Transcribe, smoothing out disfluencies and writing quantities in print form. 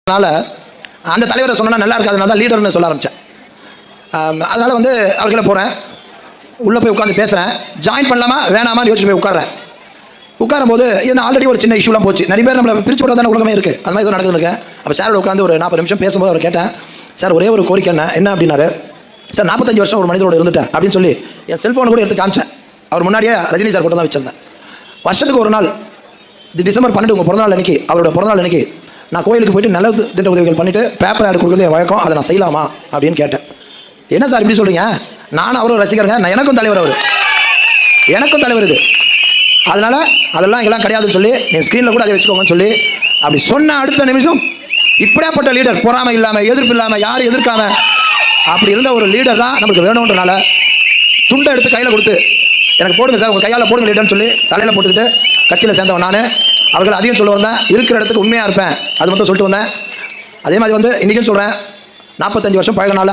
அதனால் அந்த தலைவரை சொன்னால் நல்லா இருக்காது. அதனால தான் லீடர்னு சொல்ல ஆரம்பித்தேன். அதனால் வந்து அவர்களை போகிறேன், உள்ளே போய் உட்காந்து பேசுகிறேன். ஜாயின் பண்ணலாமா வேணாமான்னு யோசிச்சு போய் உட்காரேன். உட்காரும்போது இது ஆல்ரெடி ஒரு சின்ன இஷ்யூலாம் போச்சு. நிறைய பேர் நம்மளை பிரிச்சு போட தானே உலகமே இருக்குது. அது மாதிரி நடக்குது இருக்கேன். அப்போ சாரோட உட்காந்து ஒரு 40 நிமிஷம் பேசும்போது அவர் கேட்டேன், சார் ஒரே ஒரு கோரிக்கை என்ன அப்படின்னாரு. சார் 45 வருஷம் ஒரு மனிதரோடு இருந்துட்டேன் அப்படின்னு சொல்லி என் செல்ஃபோனை கூட எடுத்து காமிச்சேன். அவர் முன்னாடியே ரஜினி சார் கூட தான் வச்சிருந்தேன். வருஷத்துக்கு ஒரு நாள் டிசம்பர் 12 உங்கள் பிறந்தநாள் அன்றைக்கி, அவரோட பிறந்தநாள் அன்றைக்கி நான் கோயிலுக்கு போயிட்டு நல்ல திட்ட உதவிகள் பண்ணிவிட்டு பேப்பர் ஆட் கொடுக்குறது என் வழக்கம், அதை நான் செய்யலாமா அப்படின்னு கேட்டேன். என்ன சார் இப்படி சொல்கிறீங்க? நானும் அவரும் ரசிகருங்க, நான் எனக்கும் தலைவர், எனக்கும் தலைவர் இது, அதனால் அதெல்லாம் எல்லாம் கிடையாதுன்னு சொல்லி என் ஸ்க்ரீனில் கூட அதை வச்சுக்கோங்கன்னு சொல்லி அப்படி சொன்ன அடுத்த நிமிஷம் இப்படியாப்பட்ட லீடர், பொறாமை இல்லாமல் எதிர்ப்பு இல்லாமல் யாரும் எதிர்க்காம அப்படி இருந்த ஒரு லீடர் தான் நமக்கு வேணுன்றனால துண்டை எடுத்து கையில் கொடுத்து எனக்கு போடுங்க சார், உங்கள் கையால் போடுங்க லீடர்னு சொல்லி தலையில் போட்டுக்கிட்டு கட்சியில் சேர்ந்தவன் நான். அவர்கள் அதையும் சொல்ல வந்தேன், இருக்கிற இடத்துக்கு உண்மையாக இருப்பேன், அது மட்டும் சொல்லிட்டு வந்தேன். அதே மாதிரி வந்து இன்றைக்கும் சொல்கிறேன், 45 வருஷம் பழகினால